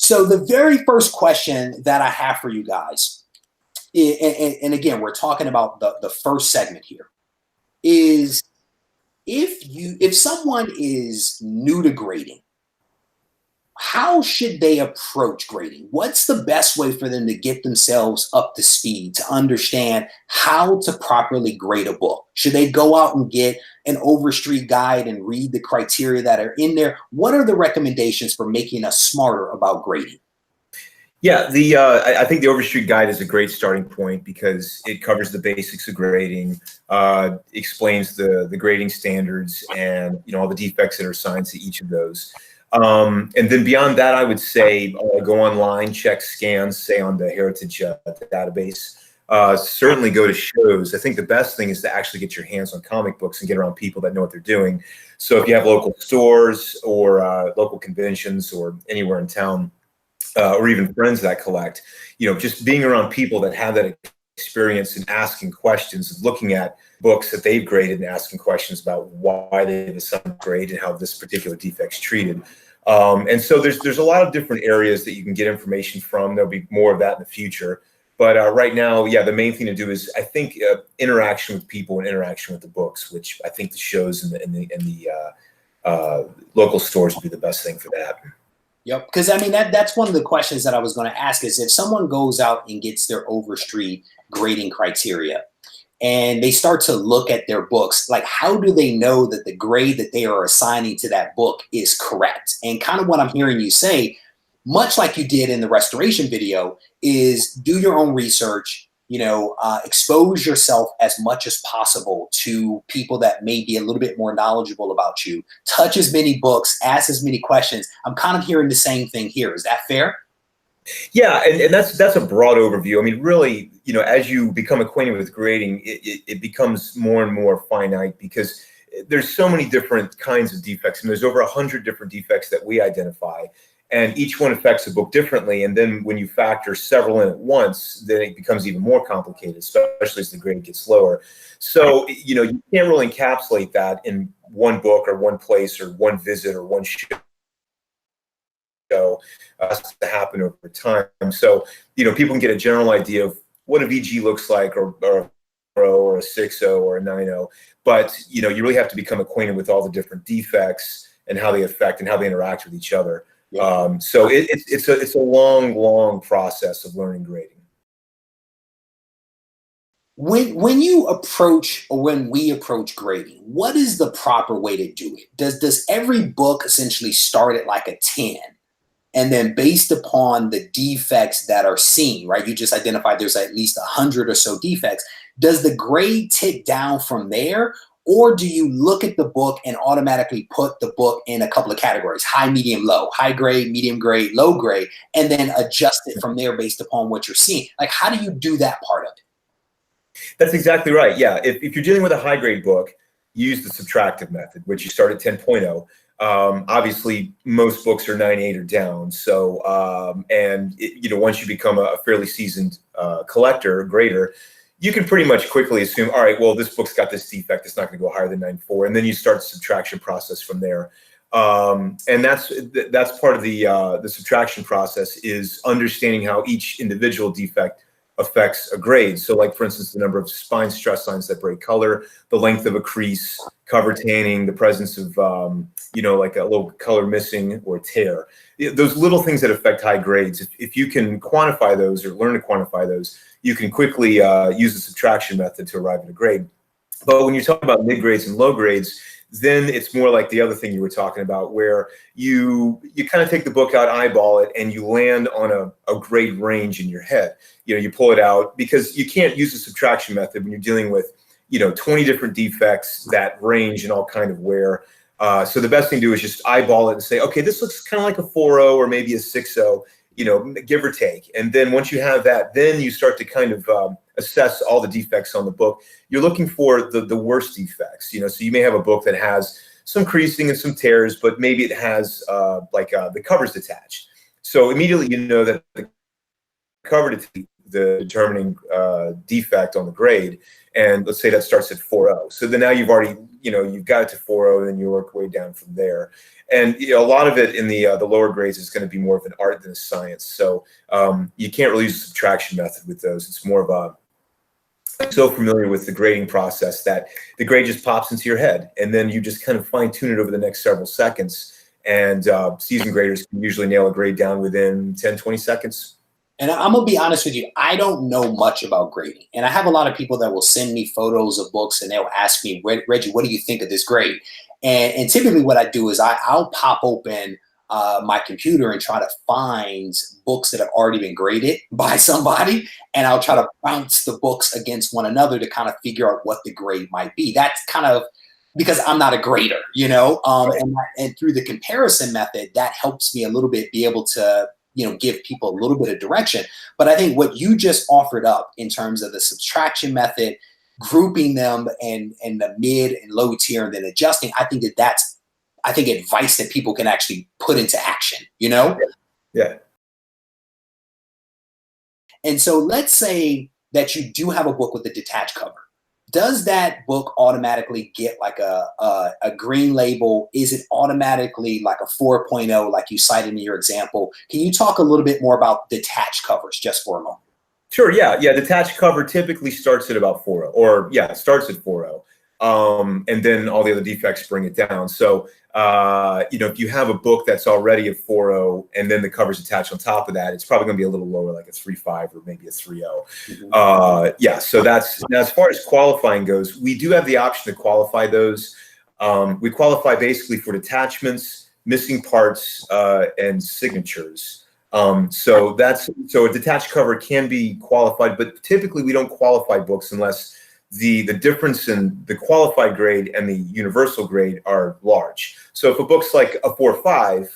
So the very first question that I have for you guys, and again, we're talking about the first segment here, is if someone is new to grading, how should they approach grading? What's the best way for them to get themselves up to speed, to understand how to properly grade a book? Should they go out and get an Overstreet guide and read the criteria that are in there? What are the recommendations for making us smarter about grading? Yeah, I think the Overstreet guide is a great starting point because it covers the basics of grading, explains the grading standards, and all the defects that are assigned to each of those. And then beyond that, I would say go online, check scans, say on the Heritage database. Certainly go to shows. I think the best thing is to actually get your hands on comic books and get around people that know what they're doing. So if you have local stores or local conventions or anywhere in town, or even friends that collect, just being around people that have that experience and asking questions and looking at books that they've graded and asking questions about why they've assigned a grade and how this particular defect's treated. And so there's a lot of different areas that you can get information from. There'll be more of that in the future. But right now, yeah, the main thing to do is, I think, interaction with people and interaction with the books, which I think the shows and the local stores would be the best thing for that. Yep, because I mean that's one of the questions that I was going to ask is if someone goes out and gets their Overstreet grading criteria and they start to look at their books, like how do they know that the grade that they are assigning to that book is correct? And kind of what I'm hearing you say, much like you did in the restoration video, is do your own research, expose yourself as much as possible to people that may be a little bit more knowledgeable about you, touch as many books, ask as many questions. I'm kind of hearing the same thing here. Is that fair? Yeah, and that's a broad overview. I mean, really, as you become acquainted with grading, it becomes more and more finite because there's so many different kinds of defects, and there's over 100 different defects that we identify. And each one affects a book differently. And then when you factor several in at once, then it becomes even more complicated, especially as the grade gets lower. So, you can't really encapsulate that in one book or one place or one visit or one show. Has to happen over time. So, people can get a general idea of what a VG looks like or a 4.0 or a 6.0 or a 9.0. But, you really have to become acquainted with all the different defects and how they affect and how they interact with each other. So it's a long process of learning grading. When you approach, or when we approach grading, what is the proper way to do it? Does every book essentially start at like a 10? And then based upon the defects that are seen, right? You just identified there's at least 100 or so defects. Does the grade tick down from there? Or do you look at the book and automatically put the book in a couple of categories, high, medium, low, high grade, medium grade, low grade, and then adjust it from there based upon what you're seeing? Like, how do you do that part of it? That's exactly right. Yeah. If you're dealing with a high grade book, use the subtractive method, which you start at 10.0. Obviously, most books are 9.8 or down. So, once you become a fairly seasoned collector, grader, you can pretty much quickly assume, all right, well, this book's got this defect. It's not going to go higher than 9.4. And then you start the subtraction process from there. And that's part of the subtraction process, is understanding how each individual defect affects a grade. So like, for instance, the number of spine stress lines that break color, the length of a crease, cover tanning, the presence of, like a little color missing or tear. Those little things that affect high grades, if you can quantify those or learn to quantify those, you can quickly use the subtraction method to arrive at a grade. But when you're talking about mid grades and low grades, then it's more like the other thing you were talking about, where you kind of take the book out, eyeball it, and you land on a grade range in your head. You pull it out, because you can't use the subtraction method when you're dealing with 20 different defects that range in all kind of wear. So the best thing to do is just eyeball it and say, okay, this looks kind of like a 4.0 or maybe a 6.0, give or take. And then once you have that, then you start to kind of assess all the defects on the book. You're looking for the worst defects, so you may have a book that has some creasing and some tears, but maybe it has the covers detached. So immediately you know that the cover the determining defect on the grade, and let's say that starts at 4.0. So then now you've already you've got it to 4.0, then you work way down from there. And a lot of it in the lower grades is going to be more of an art than a science. So you can't really use the subtraction method with those. It's more of a, I'm so familiar with the grading process that the grade just pops into your head, and then you just kind of fine tune it over the next several seconds. And seasoned graders can usually nail a grade down within 10, 20 seconds. And I'm gonna be honest with you, I don't know much about grading. And I have a lot of people that will send me photos of books and they'll ask me, Reggie, what do you think of this grade? And typically what I do is I'll pop open my computer and try to find books that have already been graded by somebody, and I'll try to bounce the books against one another to kind of figure out what the grade might be. That's kind of because I'm not a grader, and through the comparison method, that helps me a little bit be able to, give people a little bit of direction. But I think what you just offered up in terms of the subtraction method, grouping them and the mid and low tier and then adjusting, I think that's advice that people can actually put into action, Yeah. And so let's say that you do have a book with a detached cover. Does that book automatically get like a green label? Is it automatically like a 4.0 like you cited in your example? Can you talk a little bit more about detached covers just for a moment? Sure, yeah. Detached cover typically starts at about 4.0, or it starts at 4.0. And then all the other defects bring it down. So, if you have a book that's already a 4.0 and then the cover's attached on top of that, it's probably going to be a little lower, like a 3.5 or maybe a 3.0. Mm-hmm. So that's, now as far as qualifying goes, we do have the option to qualify those. We qualify basically for detachments, missing parts, and signatures. So a detached cover can be qualified, but typically we don't qualify books unless the difference in the qualified grade and the universal grade are large. So if a book's like a 4.5,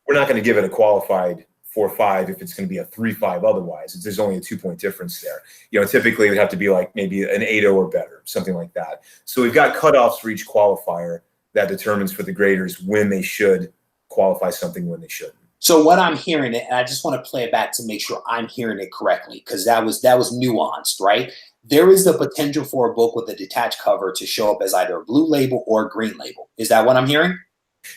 we're not going to give it a qualified 4.5 if it's going to be a 3.5 otherwise. There's only a 2-point difference there. Typically it would have to be like maybe an 8.0 or better, something like that. So we've got cutoffs for each qualifier that determines for the graders when they should qualify something, when they shouldn't. So what I'm hearing, and I just want to play it back to make sure I'm hearing it correctly, because that was nuanced, right? There is the potential for a book with a detached cover to show up as either a blue label or a green label. Is that what I'm hearing?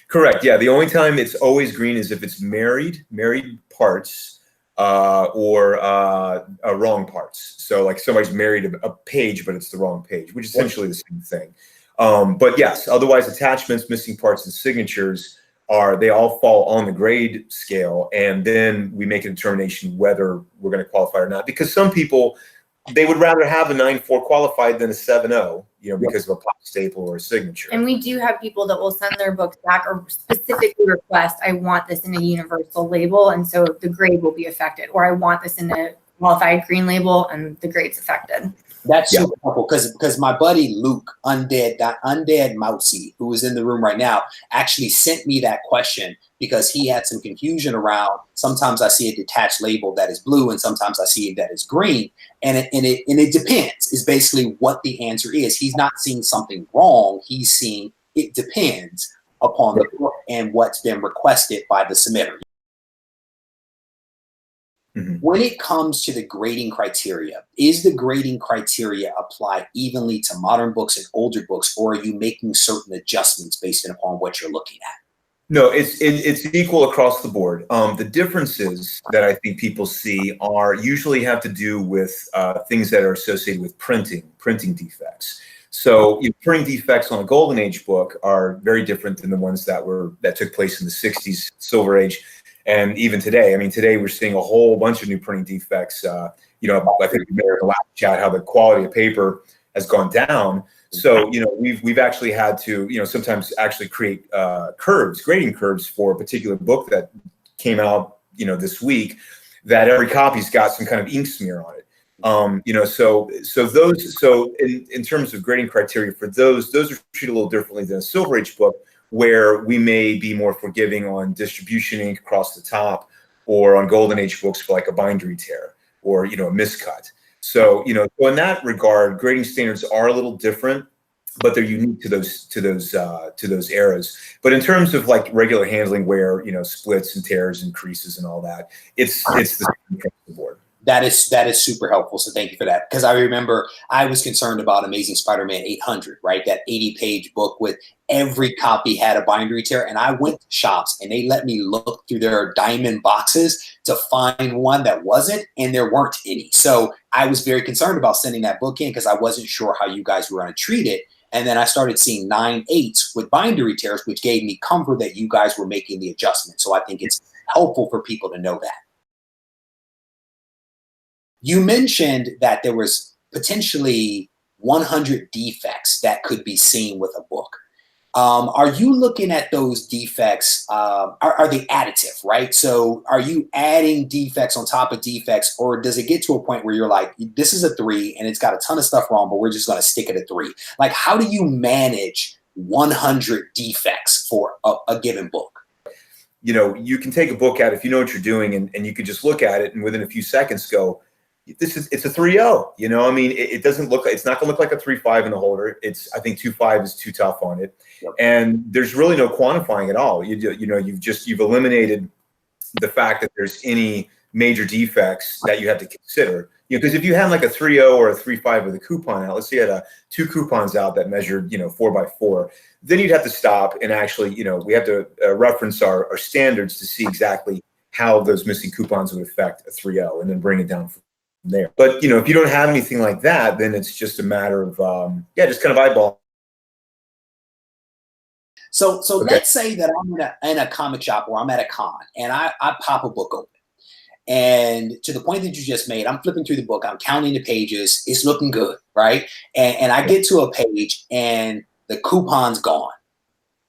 Correct. Yeah. The only time it's always green is if it's married parts, or wrong parts. So like somebody's married a page, but it's the wrong page, which is essentially the same thing. But yes, otherwise attachments, missing parts, and signatures they all fall on the grade scale, and then we make a determination whether we're going to qualify or not. Because some people, they would rather have a 9.4 qualified than a 7.0, because of a pop staple or a signature. And we do have people that will send their books back or specifically request, I want this in a universal label, and so the grade will be affected, or I want this in a qualified green label and the grade's affected. That's super helpful because my buddy Luke, Undead Mousy, who is in the room right now, actually sent me that question because he had some confusion around. Sometimes I see a detached label that is blue, and sometimes I see it that is green, and it depends. Is basically what the answer is. He's not seeing something wrong. He's seeing it depends upon the book and what's been requested by the submitter. Mm-hmm. When it comes to the grading criteria, is the grading criteria applied evenly to modern books and older books, or are you making certain adjustments based upon what you're looking at? No, it's equal across the board. The differences that I think people see usually have to do with things that are associated with printing defects. So printing defects on a Golden Age book are very different than the ones that took place in the 60s, Silver Age. And even today, today we're seeing a whole bunch of new printing defects. I think we made a last chat how the quality of paper has gone down. So, we've actually had to, sometimes actually create grading curves for a particular book that came out, this week, that every copy's got some kind of ink smear on it. So in terms of grading criteria for those are treated a little differently than a Silver Age book, where we may be more forgiving on distribution ink across the top, or on Golden Age books for like a bindery tear or, a miscut. So, in that regard, grading standards are a little different, but they're unique to those eras. But in terms of like regular handling, where, splits and tears and creases and all that, it's the same across the board. That is super helpful. So thank you for that. Because I remember I was concerned about Amazing Spider-Man 800, right? That 80-page book with every copy had a bindery tear. And I went to shops and they let me look through their diamond boxes to find one that wasn't, and there weren't any. So I was very concerned about sending that book in because I wasn't sure how you guys were going to treat it. And then I started seeing 9/8 with bindery tears, which gave me comfort that you guys were making the adjustment. So I think it's helpful for people to know that. You mentioned that there was potentially 100 defects that could be seen with a book. Are you looking at those defects? Are they additive, right? So are you adding defects on top of defects, or does it get to a point where you're like, this is a 3 and it's got a ton of stuff wrong, but we're just going to stick it at 3? Like, how do you manage 100 defects for a given book? You know, you can take a book out if you know what you're doing, and you can just look at it and within a few seconds go, it's a 3.0. You know, I mean, it doesn't look, it's not gonna look like a 3.5 in the holder. I think 2.5 is too tough on it. Yep. And there's really no quantifying at all. You know, you've eliminated the fact that there's any major defects that you have to consider. You know, because if you had like a 3.0 or a 3.5 with a coupon out, let's say you had 2 coupons out that measured, 4x4, then you'd have to stop and actually, we have to reference our standards to see exactly how those missing coupons would affect a 3.0 and then bring it down from there. But, if you don't have anything like that, then it's just a matter of, just kind of eyeball. So okay. Let's say that I'm in a comic shop or I'm at a con and I pop a book open. And to the point that you just made, I'm flipping through the book, I'm counting the pages, it's looking good, right? And I get to a page and the coupon's gone.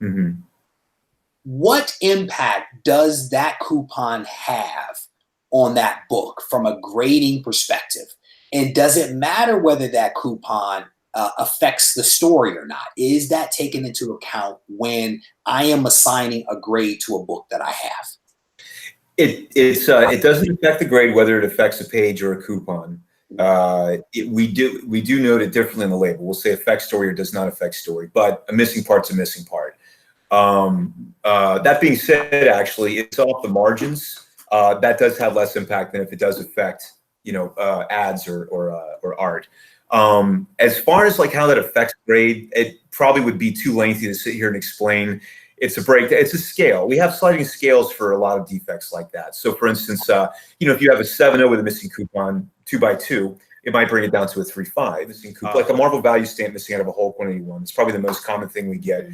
Mm-hmm. What impact does that coupon have on that book from a grading perspective? And does it matter whether that coupon affects the story or not? Is that taken into account when I am assigning a grade to a book that I have? It doesn't affect the grade whether it affects a page or a coupon. We do note it differently in the label. We'll say affects story or does not affect story, but a missing part's a missing part. That being said, actually, it's off the margins. That does have less impact than if it does affect, ads or art. As far as like how that affects grade, it probably would be too lengthy to sit here and explain. It's a scale. We have sliding scales for a lot of defects like that. So for instance, if you have a 7.0 with a missing coupon 2x2, it might bring it down to a 3.5. Missing coupon, like a Marvel value stamp missing out of a whole quantity one. It's probably the most common thing we get.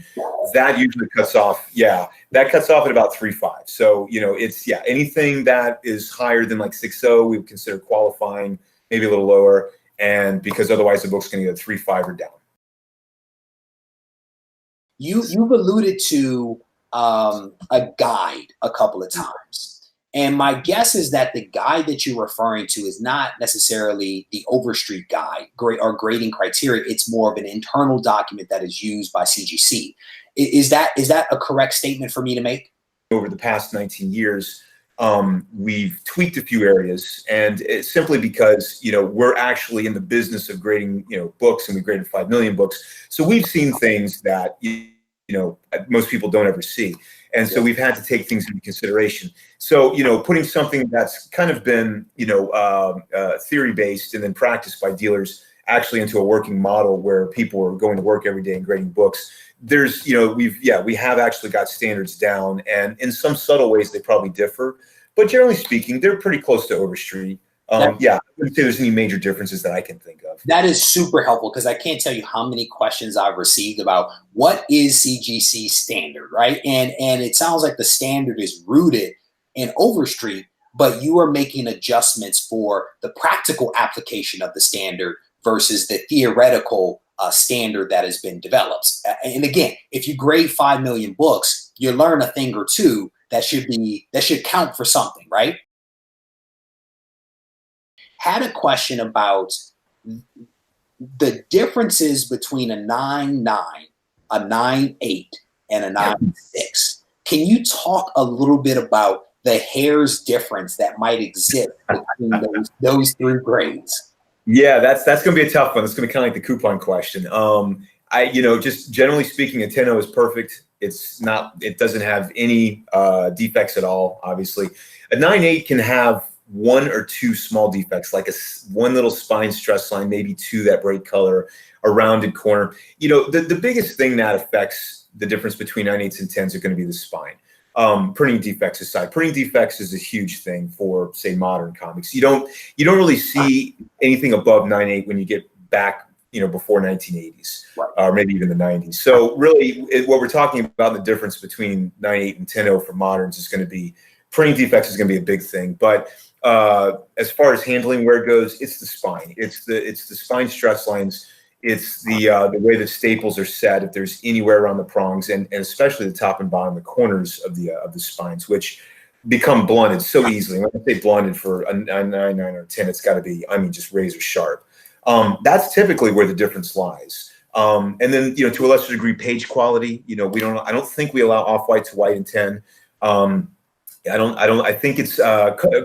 That usually cuts off. Yeah, that cuts off at about 3.5. So it's anything that is higher than like 6.0, we would consider qualifying, maybe a little lower, and because otherwise the book's going to get a 3.5 or down. You've alluded to a guide a couple of times. And my guess is that the guide that you're referring to is not necessarily the Overstreet guide or grading criteria. It's more of an internal document that is used by CGC. Is that a correct statement for me to make? Over the past 19 years, we've tweaked a few areas, and it's simply because, we're actually in the business of grading, books, and we graded 5 million books. So we've seen things that, most people don't ever see. And so we've had to take things into consideration. So, putting something that's kind of been, theory-based and then practiced by dealers actually into a working model where people are going to work every day and grading books, there's, we have actually got standards down, and in some subtle ways they probably differ, but generally speaking, they're pretty close to Overstreet. I wouldn't say there's any major differences that I can think of. That is super helpful because I can't tell you how many questions I've received about what is CGC standard, right? And it sounds like the standard is rooted in Overstreet, but you are making adjustments for the practical application of the standard versus the theoretical standard that has been developed. And again, if you grade 5 million books, you learn a thing or two that should count for something, right? Had a question about the differences between a 9.9, a 9.8, and a 9.6. Can you talk a little bit about the hair's difference that might exist between those 3 grades? Yeah, that's going to be a tough one. It's going to be kind of like the coupon question. Just generally speaking, a 10.0 is perfect. It doesn't have any defects at all, obviously. A 9.8 can have one or two small defects, like one little spine stress line, maybe two that bright color, a rounded corner. You know, the biggest thing that affects the difference between 9/8 and 10s are going to be the spine. Printing defects aside, printing defects is a huge thing for, say, modern comics. You don't really see anything above 9/8 when you get back, you know, before 1980s, or maybe even the 90s. So really, what we're talking about, the difference between 9/8 and 10/0 for moderns is going to be printing defects is going to be a big thing. But as far as handling where it goes, it's the spine. It's the spine stress lines. It's the way the staples are set, if there's anywhere around the prongs, and especially the top and bottom, the corners of the spines, which become blunted so easily. When I say blunted for a 9/9 or 10, it's got to be, I mean, just razor sharp. That's typically where the difference lies. And then, you know, to a lesser degree, page quality. You know, I don't think we allow off-white to white in 10. I think it's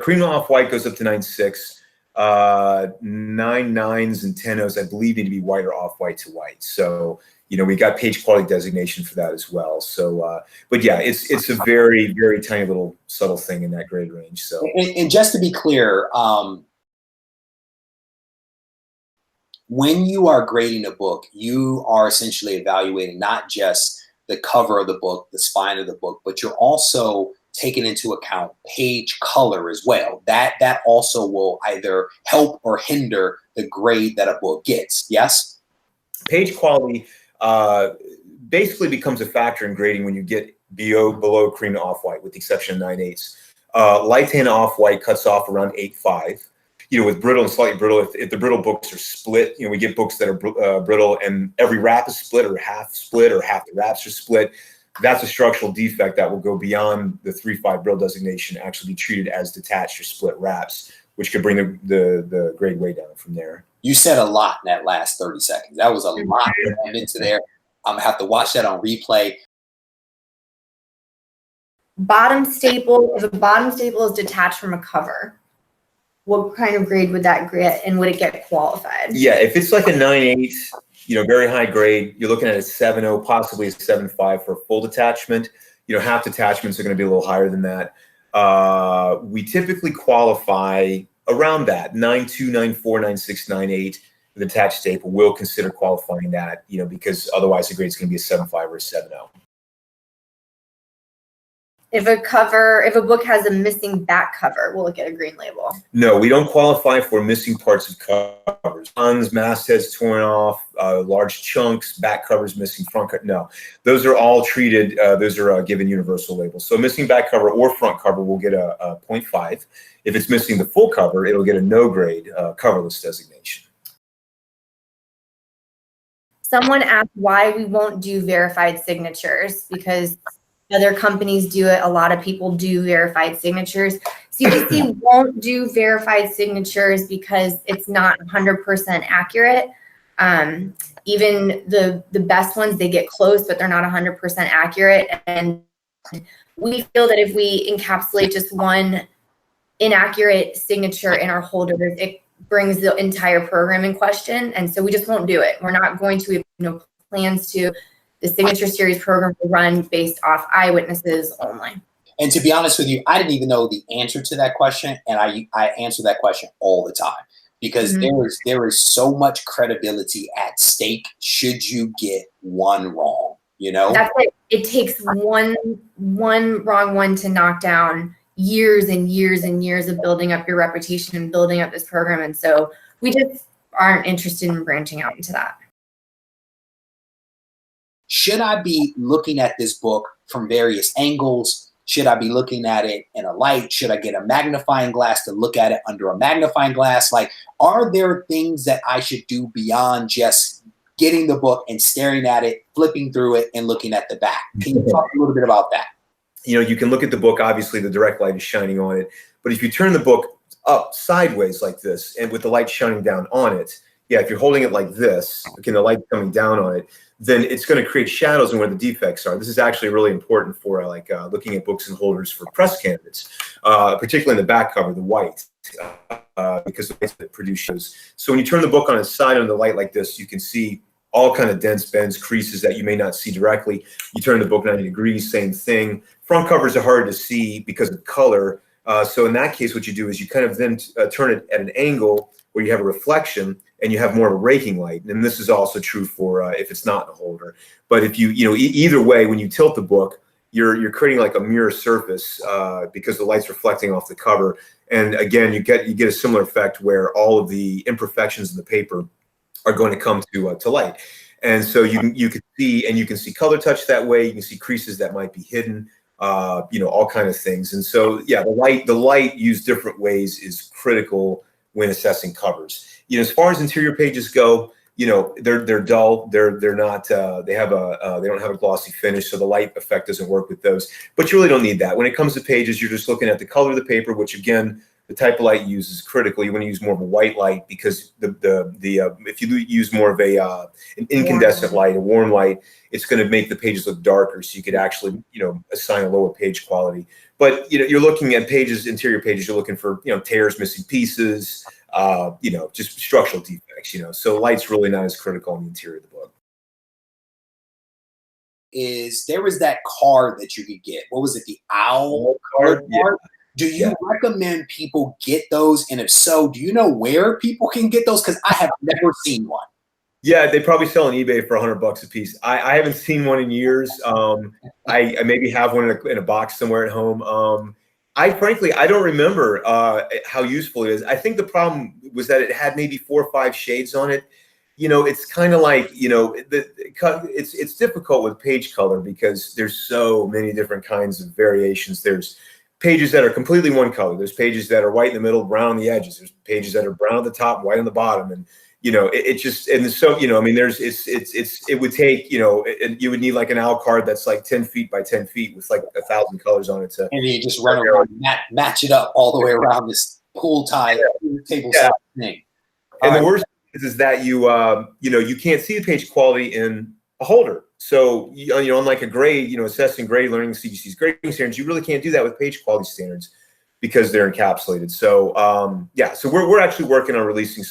cream off-white goes up to 9/6. 9/9s and 10/0s, I believe, need to be white or off-white to white. So, you know, we got page quality designation for that as well. So, but yeah, it's a very, very tiny little subtle thing in that grade range. So, and just to be clear, when you are grading a book, you are essentially evaluating not just the cover of the book, the spine of the book, but you're also taking into account page color as well. That also will either help or hinder the grade that a book gets. Yes? Page quality basically becomes a factor in grading when you get below cream to off-white, with the exception of 9/8. Light tan off-white cuts off around 8.5. You know, with brittle and slightly brittle, if the brittle books are split, you know, we get books that are brittle and every wrap is split or half the wraps are split. That's a structural defect that will go beyond the 3.5 brittle designation, actually be treated as detached or split wraps, which could bring the grade way down from there. You said a lot in that last 30 seconds. That was a lot into there. I'm gonna have to watch that on replay. Bottom staple, if a bottom staple is detached from a cover, what kind of grade would that get, and would it get qualified? Yeah, if it's like a 9/8, you know, very high grade, you're looking at a 7.0, possibly a 7.5 for a full detachment. You know, half detachments are going to be a little higher than that. We typically qualify around that 9.2, 9.4, 9.6, 9.8. The detached staple will consider qualifying that, you know, because otherwise the grade is going to be a 7.5 or a 7.0. If a book has a missing back cover, will it get a green label? No, we don't qualify for missing parts of covers. Tons, mastheads torn off, large chunks, back covers missing, front cover. No, those are all treated. Those are given universal labels. So missing back cover or front cover will get a 0.5. If it's missing the full cover, it'll get a no grade coverless designation. Someone asked why we won't do verified signatures, because other companies do it. A lot of people do verified signatures. CGC won't do verified signatures because it's not 100% accurate. Even the best ones, they get close, but they're not 100% accurate. And we feel that if we encapsulate just one inaccurate signature in our holders, it brings the entire program in question. And so we just won't do it. We're not going to, plans to. The signature series program will run based off eyewitnesses only. And to be honest with you, I didn't even know the answer to that question, and I answer that question all the time, because there is so much credibility at stake should you get one wrong. You know, that's it. It takes one wrong one to knock down years and years and years of building up your reputation and building up this program, and so we just aren't interested in branching out into that. Should I be looking at this book from various angles? Should I be looking at it in a light? Should I get a magnifying glass to look at it under a magnifying glass? Like, are there things that I should do beyond just getting the book and staring at it, flipping through it, and looking at the back? Can you talk a little bit about that? You know, you can look at the book, obviously the direct light is shining on it, but if you turn the book up sideways like this and with the light shining down on it, yeah, if you're holding it like this, again, the light coming down on it, then it's going to create shadows in where the defects are. This is actually really important for looking at books and holders for press candidates, particularly in the back cover, the white, because the whites that produce shows. So when you turn the book on its side under the light like this, you can see all kind of dents, bends, creases that you may not see directly. You turn the book 90 degrees, same thing. Front covers are hard to see because of color. So in that case, what you do is you kind of then turn it at an angle where you have a reflection and you have more of a raking light. And this is also true for if it's not in a holder. But if either way, when you tilt the book, you're creating like a mirror surface because the light's reflecting off the cover. And again, you get a similar effect where all of the imperfections in the paper are going to come to light. And so you can see color touch that way. You can see creases that might be hidden. All kind of things. And so, yeah, the light used different ways is critical when assessing covers. As far as interior pages go, they're dull. They're not. They don't have a glossy finish, so the light effect doesn't work with those. But you really don't need that. When it comes to pages, you're just looking at the color of the paper, which again, the type of light you use is critical. You want to use more of a white light because if you use more of an incandescent light, a warm light, it's going to make the pages look darker. So you could actually assign a lower page quality. But you're looking at interior pages. You're looking for tears, missing pieces, just structural defects. So light's really not as critical in the interior of the book. There was that card that you could get. What was it? The owl card? Yeah. Do you recommend people get those? And if so, do you know where people can get those? Because I have never seen one. Yeah, they probably sell on eBay for $100 a piece. I haven't seen one in years. I maybe have one in a box somewhere at home. I don't remember how useful it is. I think the problem was that it had maybe 4 or 5 shades on it. It's kind of like, it's difficult with page color because there's so many different kinds of variations. There's pages that are completely one color. There's pages that are white in the middle, brown on the edges. There's pages that are brown at the top, white on the bottom. And, it would take, you would need like an owl card that's like 10 feet by 10 feet with like 1,000 colors on it. And you just run around, match it up all the way around this pool tie table thing. And the worst is that you can't see the page quality in a holder. So, unlike a grade, assessing grade, learning CGC's grading standards, you really can't do that with page quality standards because they're encapsulated. So, so we're actually working on releasing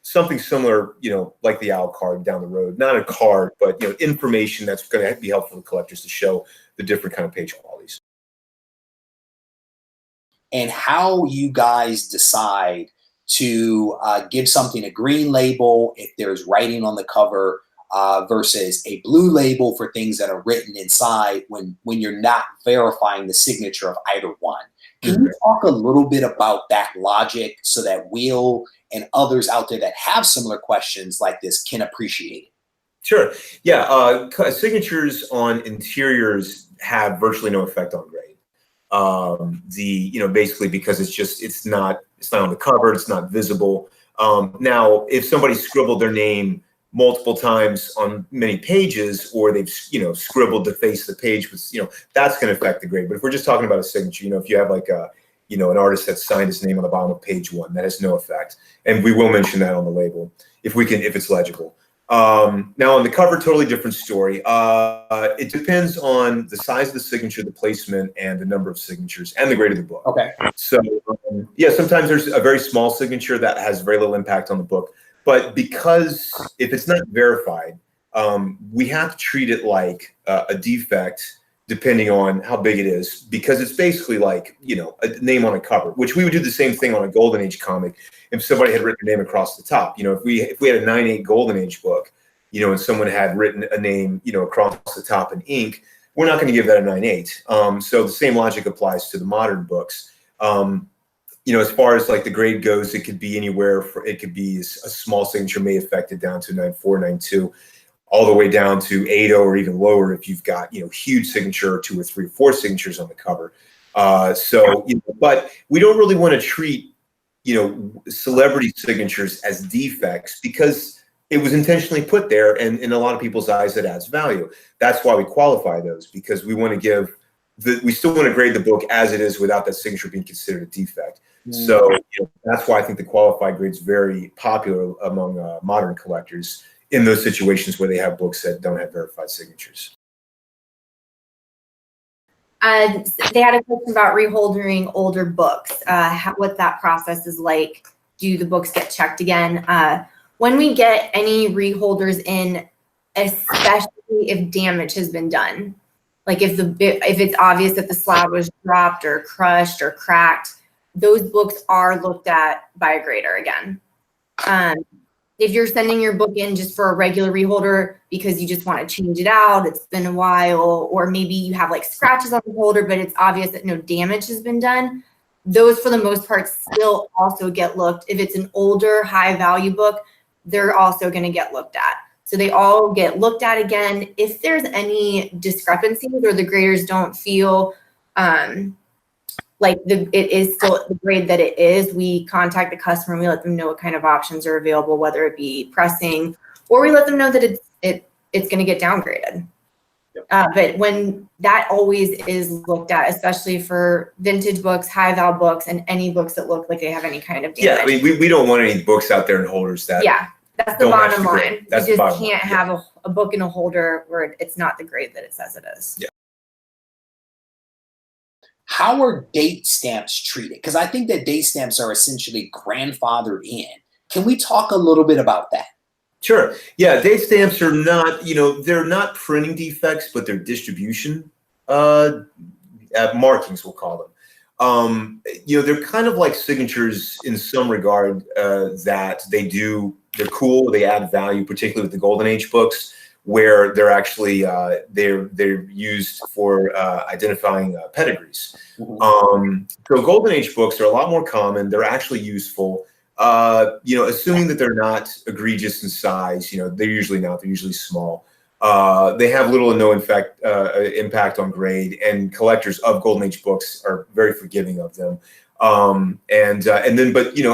something similar, like the owl card down the road. Not a card, but, information that's going to be helpful to collectors to show the different kind of page qualities. And how you guys decide to give something a green label if there's writing on the cover, versus a blue label for things that are written inside when you're not verifying the signature of either one. Can you talk a little bit about that logic so that Will and others out there that have similar questions like this can appreciate it? Sure. Yeah. Signatures on interiors have virtually no effect on grade. Basically because it's not on the cover, it's not visible. Now, if somebody scribbled their name multiple times on many pages, or they've scribbled to face the page with that's going to affect the grade. But if we're just talking about a signature, if you have like an artist that signed his name on the bottom of page 1, that has no effect, and we will mention that on the label if it's legible. Now on the cover, totally different story. It depends on the size of the signature, the placement, and the number of signatures, and the grade of the book. Okay. So sometimes there's a very small signature that has very little impact on the book. But because if it's not verified, we have to treat it like a defect, depending on how big it is, because it's basically like, a name on a cover, which we would do the same thing on a Golden Age comic if somebody had written their name across the top. If we had a 9/8 Golden Age book, and someone had written a name, across the top in ink, we're not going to give that a 9/8. So the same logic applies to the modern books. As far as like the grade goes, it could be anywhere. It could be a small signature may affect it down to 9.4, 9.2, all the way down to 8.0 or even lower if you've got huge signature, 2 or 3 or 4 signatures on the cover. But we don't really want to treat celebrity signatures as defects because it was intentionally put there, and in a lot of people's eyes, it adds value. That's why we qualify those, because we want to we still want to grade the book as it is without that signature being considered a defect. So that's why I think the qualified grade is very popular among modern collectors in those situations where they have books that don't have verified signatures. They had a question about reholdering older books, what that process is like. Do the books get checked again? When we get any reholders in, especially if damage has been done, Like if it's obvious that the slab was dropped or crushed or cracked, those books are looked at by a grader again. If you're sending your book in just for a regular reholder because you just want to change it out, it's been a while, or maybe you have like scratches on the holder, but it's obvious that no damage has been done, those for the most part still also get looked. If it's an older high value book, they're also going to get looked at. So they all get looked at again. If there's any discrepancies or the graders don't feel like it is still the grade that it is, we contact the customer and we let them know what kind of options are available, whether it be pressing, or we let them know that it's going to get downgraded. But when that always is looked at, especially for vintage books, high val books, and any books that look like they have any kind of damage. Yeah, I mean, we don't want any books out there in holders that. Yeah, that's the bottom line. That's you just can't have a book in a holder where it's not the grade that it says it is. Yeah. How are date stamps treated? Because I think that date stamps are essentially grandfathered in. Can we talk a little bit about that? Sure. Yeah, date stamps are not, they're not printing defects, but they're distribution markings, we'll call them. They're kind of like signatures in some regard, that they're cool, they add value, particularly with the Golden Age books, where they're actually they're used for identifying pedigrees. So Golden Age books are a lot more common. They're actually useful. Assuming that they're not egregious in size, they're usually not. They're usually small. They have little or no impact on grade, and collectors of Golden Age books are very forgiving of them. But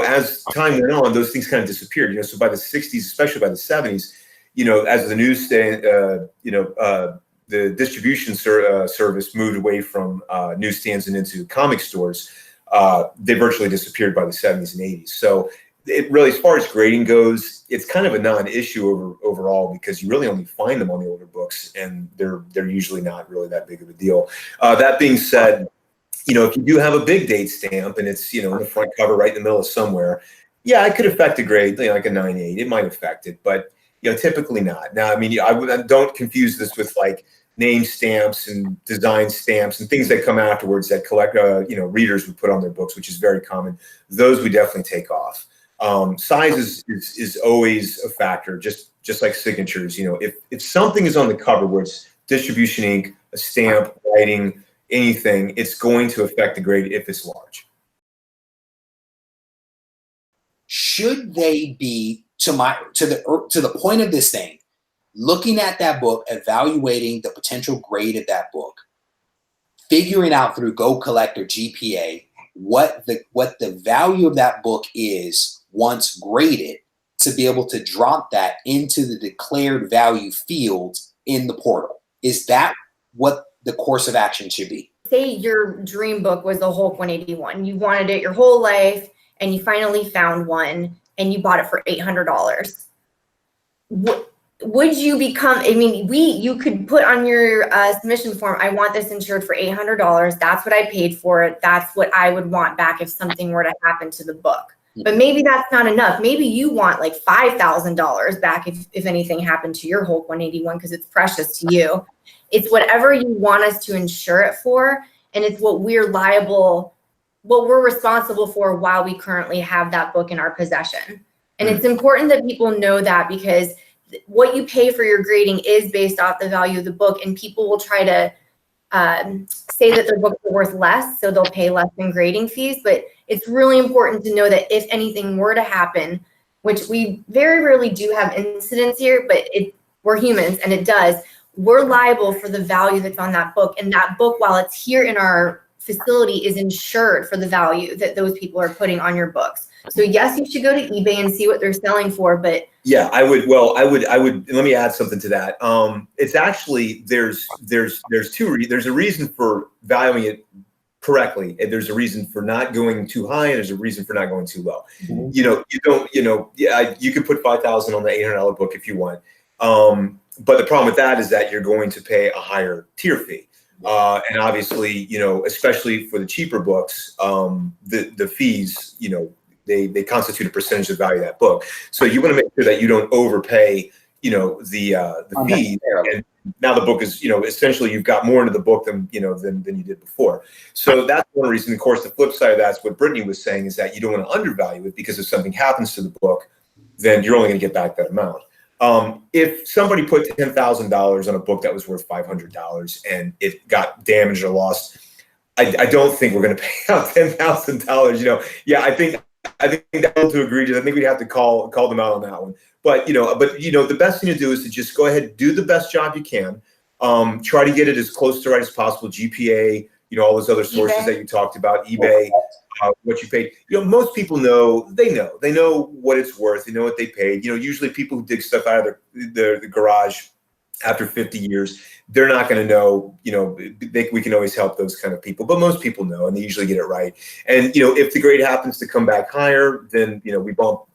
as time went on, those things kind of disappeared. So by the 60s, especially by the 70s, as the newsstand, the distribution service moved away from newsstands and into comic stores, they virtually disappeared by the 70s and 80s. So it really, as far as grading goes, it's kind of a non-issue overall, because you really only find them on the older books, and they're usually not really that big of a deal. That being said, if you do have a big date stamp and it's, in the front cover right in the middle of somewhere, yeah, it could affect a grade, like a 9.8. It might affect it, but typically not. Now, I mean, I don't confuse this with like name stamps and design stamps and things that come afterwards that readers would put on their books, which is very common. Those we definitely take off. Size is always a factor, just like signatures. If something is on the cover where it's distribution ink, a stamp, writing, anything, it's going to affect the grade if it's large. Should they be, to the point of this thing, looking at that book, evaluating the potential grade of that book, figuring out through Go Collect or GPA what the value of that book is once graded, to be able to drop that into the declared value field in the portal? Is that what the course of action should be? Say your dream book was the Hulk 181. You wanted it your whole life, and you finally found one, and you bought it for $800. Would you become, I mean, you could put on your submission form, I want this insured for $800. That's what I paid for it. That's what I would want back if something were to happen to the book. But maybe that's not enough. Maybe you want like $5,000 back if anything happened to your Hulk 181, because it's precious to you. It's whatever you want us to insure it for, and it's what we're responsible for while we currently have that book in our possession. And it's important that people know that, because what you pay for your grading is based off the value of the book, and people will try to say that their books are worth less, so they'll pay less in grading fees. But it's really important to know that if anything were to happen, which we very rarely do have incidents here, but we're humans and it does, we're liable for the value that's on that book. And that book, while it's here in our facility, is insured for the value that those people are putting on your books. So yes, you should go to eBay and see what they're selling for, but yeah, I would. Let me add something to that. It's actually, there's a reason for valuing it correctly. And there's a reason for not going too high, and there's a reason for not going too low. Mm-hmm. You could put $5,000 on the $800 book if you want. But the problem with that is that you're going to pay a higher tier fee. And obviously, especially for the cheaper books, the fees, they constitute a percentage of value of that book. So you want to make sure that you don't overpay, the fees. now the book is, essentially you've got more into the book than you did before. So that's one reason. Of course, the flip side of that is what Brittany was saying, is that you don't want to undervalue it, because if something happens to the book, then you're only going to get back that amount. If somebody put $10,000 on a book that was worth $500 and it got damaged or lost, I don't think we're going to pay out $10,000. Yeah, I think that's too egregious. I think we'd have to call them out on that one. But the best thing to do is to just go ahead and do the best job you can. Try to get it as close to right as possible. GPA, all those other sources eBay. That you talked about, eBay, what you paid. Most people know what it's worth. They know what they paid. Usually people who dig stuff out of the garage after 50 years, they're not going to know. We can always help those kind of people, but most people know, and they usually get it right. And if the grade happens to come back higher, then we'll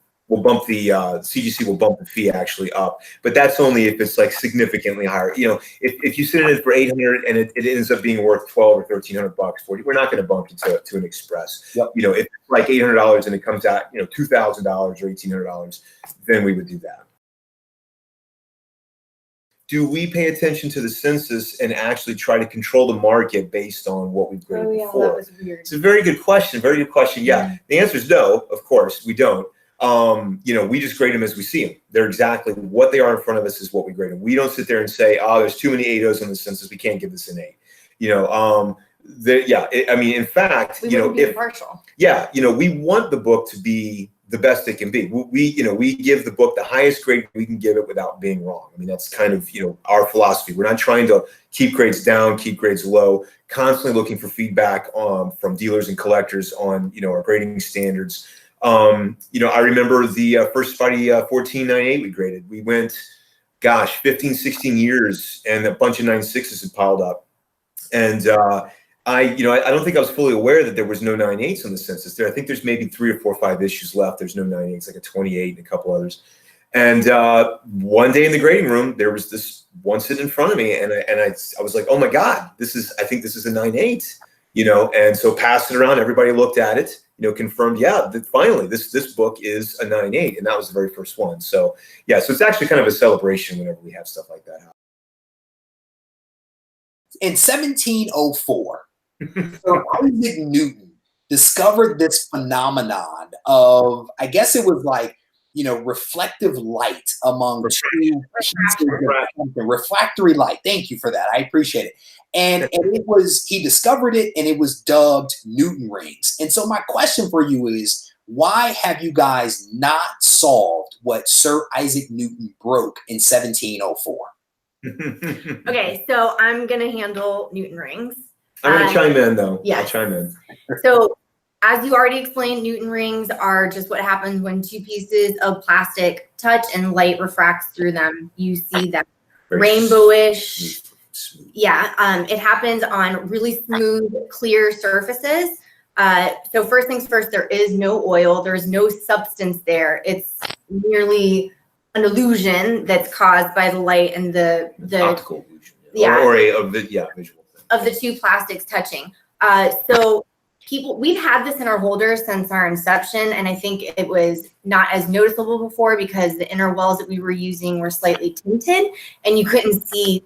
bump the CGC will bump the fee actually up, but that's only if it's like significantly higher. If you send it in for 800 and it ends up being worth 12 or 1,300 bucks for you, we're not going to bump it to an express. Yep. If it's like $800 and it comes out $2,000 or $1,800, then we would do that. Do we pay attention to the census and actually try to control the market based on what we've graded before? That was weird. It's a very good question. Very good question. Yeah, the answer is no. Of course, we don't. We just grade them as we see them. They're exactly what they are in front of us is what we grade them. We don't sit there and say, oh, there's too many 8.0s on the census, we can't give this an 8. In fact, if partial. Yeah, we want the book to be the best it can be. We give the book the highest grade we can give it without being wrong. That's kind of, our philosophy. We're not trying to keep grades down, keep grades low, constantly looking for feedback from dealers and collectors on, our grading standards. I remember the first Spidey 1498 we graded. We went, 15, 16 years, and a bunch of 9.6s had piled up. And I don't think I was fully aware that there was no 9.8s on the census there. I think there's maybe 3 or 4 or 5 issues left. There's no 9.8s, like a 28 and a couple others. And one day in the grading room, there was this one sitting in front of me, and I was like, oh my God, I think this is a 9.8, and so passed it around. Everybody looked at it, confirmed, that finally this book is a 9.8, and that was the very first one. So yeah, so it's actually kind of a celebration whenever we have stuff like that happen. In 1704, Sir Isaac Newton discovered this phenomenon of, I guess it was like, reflective light among two pieces of refractory light. Thank you for that. I appreciate it. And he discovered it, and it was dubbed Newton rings. And so my question for you is, why have you guys not solved what Sir Isaac Newton broke in 1704? Okay, so I'm going to handle Newton rings. I'm going to chime in, though. Yes. I'll chime in. So as you already explained, Newton rings are just what happens when two pieces of plastic touch and light refracts through them. You see that rainbowish. Yeah, it happens on really smooth, clear surfaces. So first things first, there is no oil. There's no substance there. It's merely an illusion that's caused by the light and the optical illusion. Yeah. Or a visual thing. Of the two plastics touching. So we've had this in our holders since our inception, and I think it was not as noticeable before because the inner wells that we were using were slightly tinted, and you couldn't see.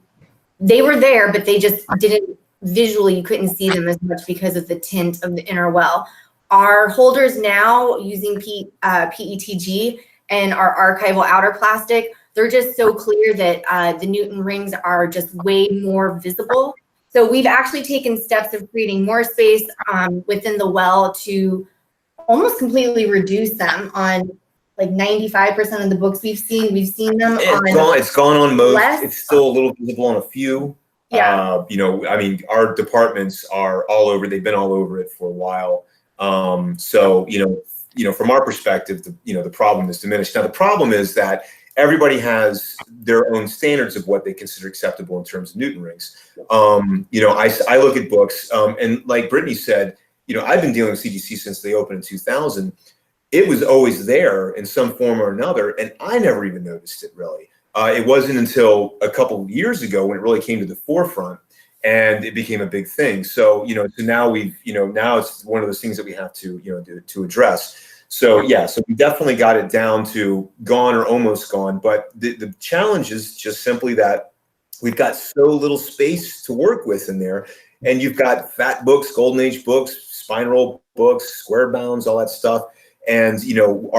They were there, but they just didn't visually. You couldn't see them as much because of the tint of the inner well. Our holders now using PETG and our archival outer plastic, they're just so clear that the Newton rings are just way more visible. So we've actually taken steps of creating more space within the well to almost completely reduce them on like 95% of the books we've seen them on. It's gone on most. Less. It's still a little visible on a few. Yeah. Our departments are all over. They've been all over it for a while. So from our perspective, the problem is diminished. Now the problem is that everybody has their own standards of what they consider acceptable in terms of Newton rings. I look at books, and like Brittany said, I've been dealing with CGC since they opened in 2000. It was always there in some form or another, and I never even noticed it really. It wasn't until a couple of years ago when it really came to the forefront, and it became a big thing. So so now now it's one of those things that we have to to address. So yeah, so we definitely got it down to gone or almost gone. But the challenge is just simply that we've got so little space to work with in there. And you've got fat books, golden age books, spiral books, square bounds, all that stuff. And, you know,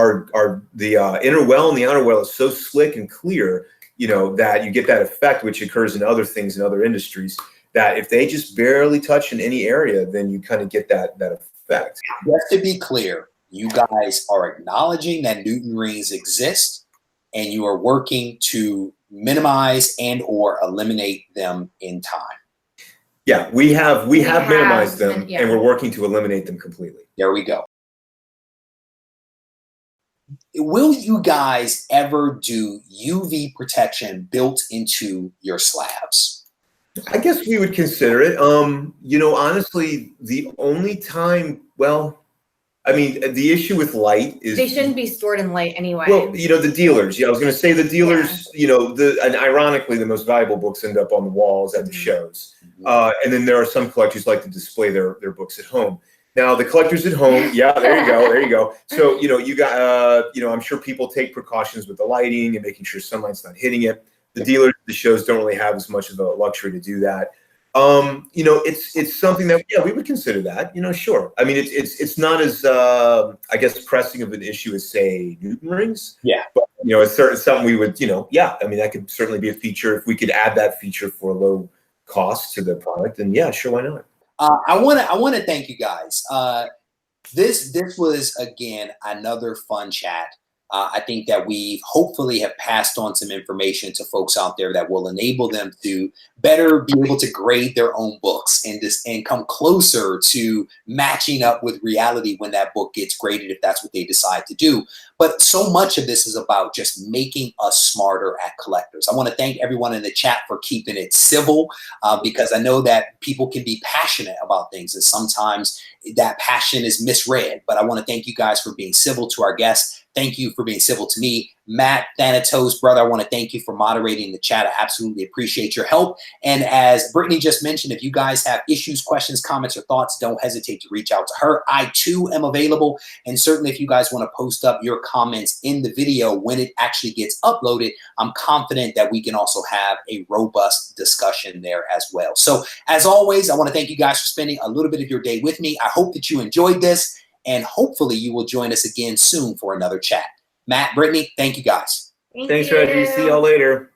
the inner well and the outer well is so slick and clear, you know, that you get that effect, which occurs in other things in other industries, that if they just barely touch in any area, then you kind of get that effect. Just to be clear, you guys are acknowledging that Newton rings exist, and you are working to minimize and or eliminate them in time. Yeah, we have minimized them, and we're working to eliminate them completely. There we go. Will you guys ever do UV protection built into your slabs? I guess we would consider it. You know, honestly, the only time, well, I mean, the issue with light is they shouldn't be stored in light anyway. Well, you know, the dealers. Yeah, I was going to say the dealers. You know, and ironically, the most valuable books end up on the walls at the shows, and then there are some collectors like to display their books at home. Now, the collectors at home, yeah, there you go. So, you know, you got, you know, I'm sure people take precautions with the lighting and making sure sunlight's not hitting it. The dealers at the shows don't really have as much of a luxury to do that. You know, it's something that, yeah, we would consider that, you know, sure. I mean, it's not as, I guess, pressing of an issue as, say, Newton rings. Yeah. But, you know, it's something we would, you know, yeah, I mean, that could certainly be a feature. If we could add that feature for a low cost to the product, then yeah, sure, why not? I want to thank you guys. This was, again, another fun chat. I think that we hopefully have passed on some information to folks out there that will enable them to better be able to grade their own books and come closer to matching up with reality when that book gets graded, if that's what they decide to do. But so much of this is about just making us smarter at collectors. I want to thank everyone in the chat for keeping it civil, because I know that people can be passionate about things, and sometimes that passion is misread. But I want to thank you guys for being civil to our guests. Thank you for being civil to me. Matt Thanatos, brother, I want to thank you for moderating the chat. I absolutely appreciate your help. And as Brittany just mentioned, if you guys have issues, questions, comments, or thoughts, don't hesitate to reach out to her. I, too, am available. And certainly if you guys want to post up your comments in the video when it actually gets uploaded, I'm confident that we can also have a robust discussion there as well. So as always, I want to thank you guys for spending a little bit of your day with me. I hope that you enjoyed this. And hopefully you will join us again soon for another chat. Matt, Brittany, thank you guys. Thanks, Reggie. See y'all later.